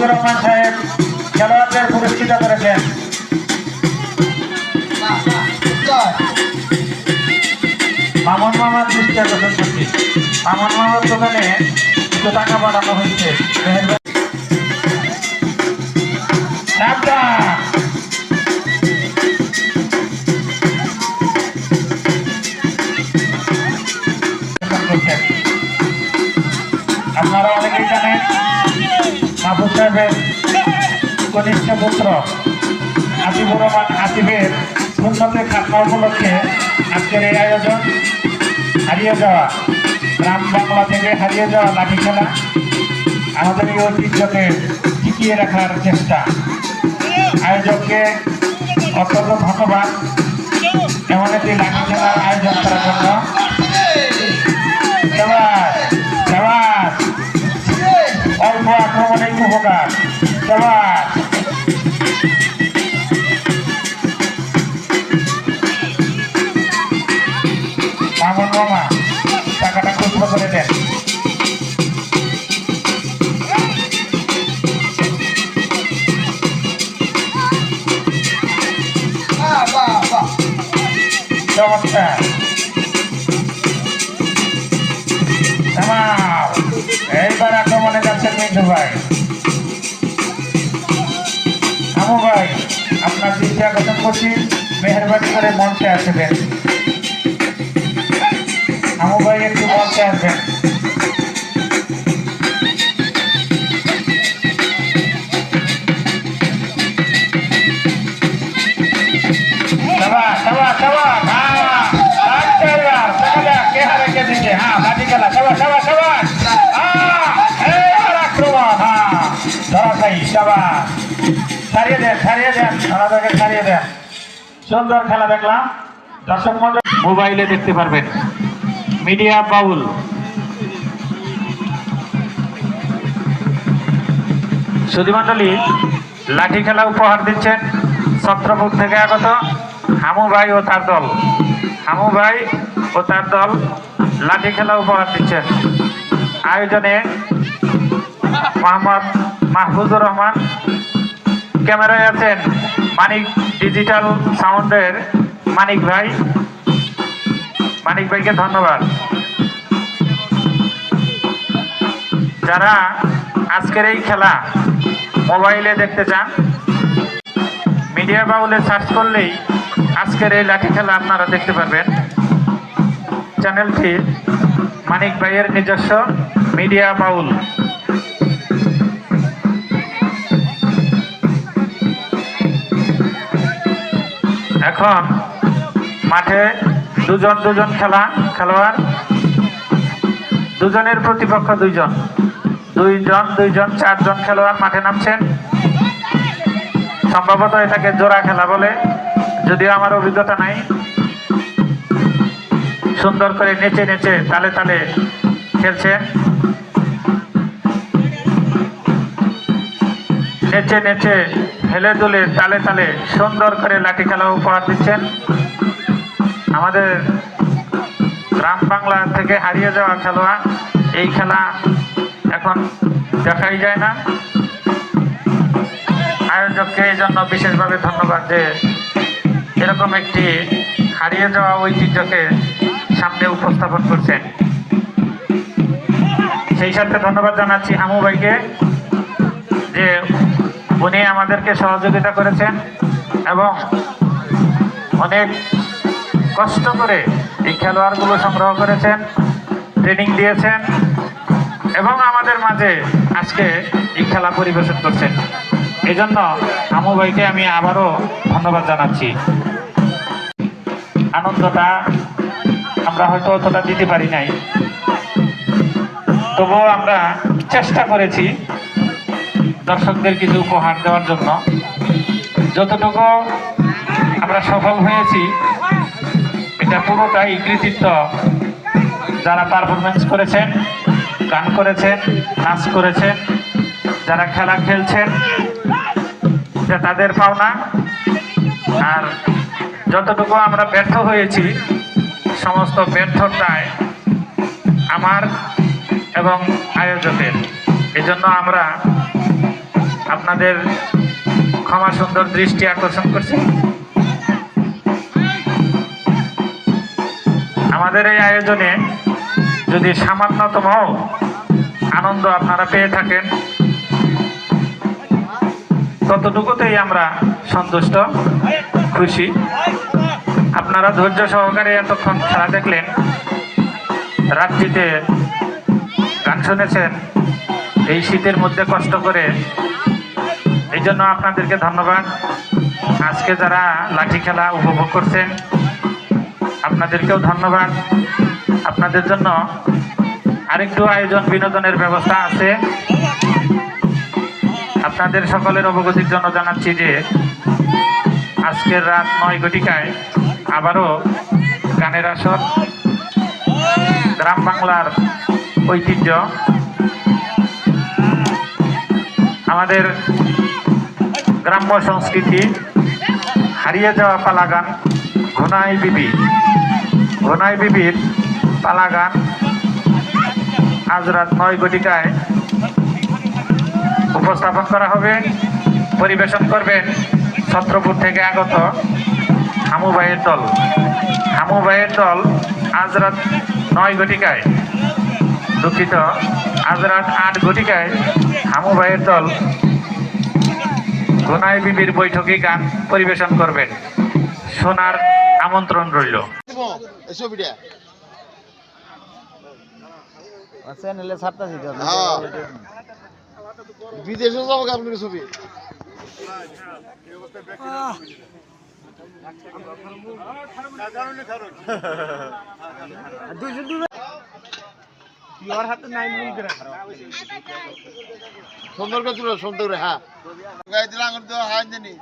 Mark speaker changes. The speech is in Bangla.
Speaker 1: মাহফুজুর রহমান সাহেব খেলোয়াড়দের পুরস্কৃত করেছেন। মামুন মামার দৃষ্টি আকর্ষণ করছি। মামুন মামার দোকানে কিছু টাকা পাঠানো হয়েছে। আপনারা অনেকেই জানেন মাহফুজ সাহেবের কনিষ্ঠ পুত্র আসিফুর রহমান আসিফের সুন্নতে খাতনা উপলক্ষে আজকের এই আয়োজন। হারিয়ে যাওয়া গ্রাম বাংলা থেকে হারিয়ে যাওয়া লাঠি খেলা আমাদের এই ঐতিহ্যকে টিকিয়ে রাখার চেষ্টা। আয়োজককে অত্যন্ত ধন্যবাদ এমন একটি লাঠি খেলার আয়োজন করার জন্য। অল্প আক্রমণের উপকার। মামুন মামা টাকাটা খুচরো করে দেন। চমৎকার। এইবার আক্রমণে যাচ্ছেন মিন্টু ভাই। আমু ভাই আপনার দৃষ্টি আকর্ষণ করছি, মেহরবানি করে মঞ্চে আসবেন। আমু ভাই একটু মঞ্চে আসবেন। সুন্দর খেলা দেখলাম। দর্শক মন্ডল মোবাইলে দেখতে পারবেন। মিডিয়া বাউল সুধীমণ্ডলী লাঠি খেলা উপহার দিচ্ছেন ছত্রপুর থেকে আগত হামু ভাই ও তার দল। হামু ভাই ও তার দল লাঠি খেলা উপহার দিচ্ছেন। আয়োজনে মোহাম্মদ মাহফুজুর রহমান, ক্যামেরায় আছেন মানিক ডিজিটাল সাউন্ডের মানিক ভাই। মানিক ভাইকে ধন্যবাদ। যারা আজকের এই খেলা মোবাইলে দেখতে চান, মিডিয়া বাউলে সার্চ করলেই আজকের এই লাঠি খেলা আপনারা দেখতে পারবেন। চ্যানেলটি মানিক ভাইয়ের নিজস্ব মিডিয়া বাউল। এখন মাঠে দুজন খেলোয়াড়, দুজনের প্রতিপক্ষ দুইজন, চারজন খেলোয়াড় মাঠে নামছেন। সম্ভবত এটাকে জোড়া খেলা বলে, যদিও আমার অভিজ্ঞতা নাই। সুন্দর করে নেচে নেচে তালে তালে খেলছেন। নেচে নেচে হেলে দুলে তালে তালে সুন্দর করে লাঠি খেলা উপহার দিচ্ছেন। আমাদের গ্রাম বাংলা থেকে হারিয়ে যাওয়া খেলোয়াড়, এই খেলা এখন দেখাই যায় না। আয়োজককে এই জন্য বিশেষভাবে ধন্যবাদ যে এরকম একটি হারিয়ে যাওয়া ঐতিহ্যকে সামনে উপস্থাপন করছেন। সেই সাথে ধন্যবাদ জানাচ্ছি হামু ভাইকে যে উনি আমাদেরকে সহযোগিতা করেছেন এবং অনেক কষ্ট করে এই খেলোয়াড়গুলো সংগ্রহ করেছেন, ট্রেনিং দিয়েছেন এবং আমাদের মাঝে আজকে এই খেলা পরিবেশন করছেন। এই জন্য আমু ভাইকে আমি আবারও ধন্যবাদ জানাচ্ছি। আনন্দটা আমরা হয়তো অতটা দিতে পারি নাই, তবুও আমরা চেষ্টা করেছি দর্শকদের কিছু উপহার দেওয়ার জন্য। যতটুকু আমরা সফল হয়েছি এটা পুরোটাই কৃতিত্ব যারা পারফরমেন্স করেছেন, গান করেছেন, নাচ করেছেন, যারা খেলা খেলছেন, এটা তাদের পাওনা। আর যতটুকু আমরা ব্যর্থ হয়েছি সমস্ত ব্যর্থতায় আমার এবং আয়োজকের। এজন্য আমরা আপনাদের ক্ষমা সুন্দর দৃষ্টি আকর্ষণ করছি। আমাদের এই আয়োজনে যদি সামান্যতম আনন্দ আপনারা পেয়ে থাকেন, ততটুকুতেই আমরা সন্তুষ্ট, খুশি। আপনারা ধৈর্য সহকারে এতক্ষণ খেলা দেখলেন, রাত্রিতে গান শুনেছেন, এই শীতের মধ্যে কষ্ট করে, এই জন্য আপনাদেরকে ধন্যবাদ। আজকে যারা লাঠি খেলা উপভোগ করছেন আপনাদেরকেও ধন্যবাদ। আপনাদের জন্য আরেকটু আয়োজন বিনোদনের ব্যবস্থা আছে। আপনাদের সকলের অবগতির জন্য জানাচ্ছি যে আজকের রাত 9 ঘটিকায় আবারও গানের আসর। গ্রাম বাংলার ঐতিহ্য, আমাদের গ্রাম্য সংস্কৃতি, হারিয়ে যাওয়া পালা গান ঘনাই বিবির পালা গান আজ রাত 9 ঘটিকায় উপস্থাপন করা হবে। পরিবেশন করবেন ছত্রপুর থেকে আগত হামু ভাইয়ের দল। আজ রাত 9 ঘটিকায়, দুঃখিত, আজ রাত 8 ঘটিকায় হামু ভাইয়ের দল ঘনাই বিবির বৈঠকি গান পরিবেশন করবেন। শোনার আমন্ত্রণ রইল।
Speaker 2: বিদেশে যাবো আপনার ছবি সুন্দর করে তুলো, সুন্দর করে। হ্যাঁ গাই দিলাম, হাই জানি।